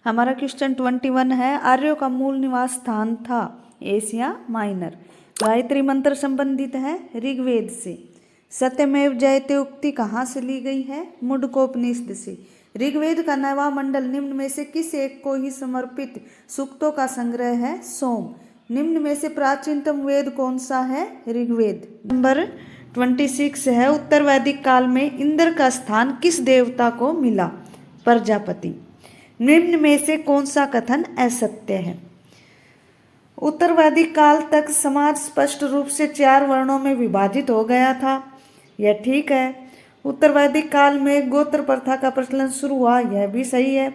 हमारा क्वेश्चन 21 है, आर्यों का मूल निवास स्थान था एशिया माइनर। गायत्री मंत्र संबंधित है ऋग्वेद से। सत्यमेव जयते उक्ति कहाँ से ली गई है? मुंडकोपनिषद से। ऋग्वेद का 9वां मंडल निम्न में से किस एक को ही समर्पित सूक्तों का संग्रह है? सोम। निम्न में से प्राचीनतम वेद कौन सा है? ऋग्वेद। नंबर 26 है, उत्तर वैदिक काल में इंद्र का स्थान किस देवता को मिला? प्रजापति। निम्न में से कौन सा कथन असत्य है? उत्तर वैदिक काल तक समाज स्पष्ट रूप से 4 वर्णों में विभाजित हो गया था, यह ठीक है। उत्तर वैदिक काल में गोत्र प्रथा का प्रचलन शुरू हुआ, यह भी सही है।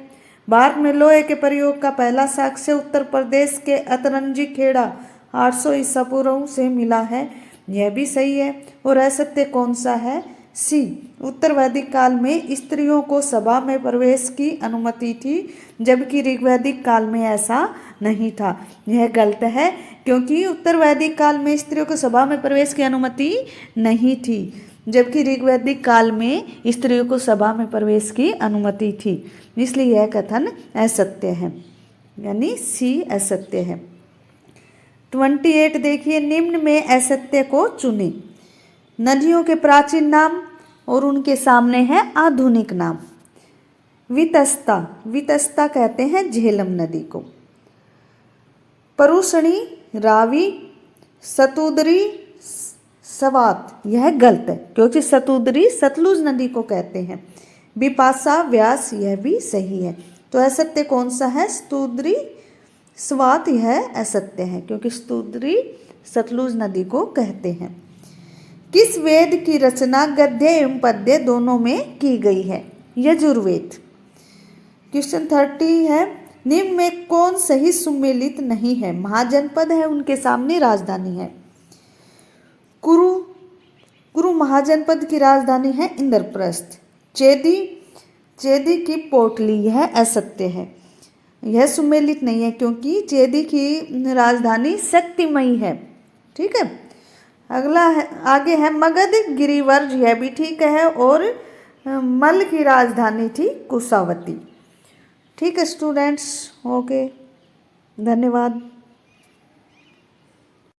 भारत में लोहे के प्रयोग का पहला साक्ष्य उत्तर प्रदेश के अतरंजी खेड़ा 800 ईसा पूर्व से मिला है, यह भी सही है। और असत्य कौन सा है? सी। उत्तर वैदिक काल में स्त्रियों को सभा में प्रवेश की अनुमति थी, जबकि ऋग्वैदिक काल में ऐसा नहीं था, यह गलत है, क्योंकि उत्तर वैदिक काल में स्त्रियों को सभा में प्रवेश की अनुमति नहीं थी, जबकि ऋग्वैदिक काल में स्त्रियों को सभा में प्रवेश की अनुमति थी, इसलिए यह कथन असत्य है, यानी सी असत्य है। 28 देखिए, निम्न में असत्य को चुने। नदियों के प्राचीन नाम और उनके सामने है आधुनिक नाम। वितस्ता, वितस्ता कहते हैं झेलम नदी को। परुषणी, रावी, सतुदरी, सवात, यह गलत है, क्योंकि सतुदरी सतलुज नदी को कहते हैं। बिपाशा, व्यास, यह भी सही है। तो असत्य कौन सा है? स्तुद्री, स्वात, यह असत्य है, क्योंकि स्तुद्री सतलुज नदी को कहते हैं। किस वेद की रचना गद्य एवं पद्य दोनों में की गई है? यजुर्वेद। क्वेश्चन 30 है, निम्न में कौन सही सुमेलित नहीं है? महाजनपद है, उनके सामने राजधानी है। कुरु महाजनपद की राजधानी है इंद्रप्रस्थ। चेदी, चेदी की पोटली, यह असत्य है, यह सुमेलित नहीं है, क्योंकि चेदी की राजधानी शक्तिमयी है। ठीक है। अगला है, आगे है मगध गिरिवर्ज, यह भी ठीक है, और मल की राजधानी थी कुशावती। ठीक है स्टूडेंट्स, ओके, धन्यवाद।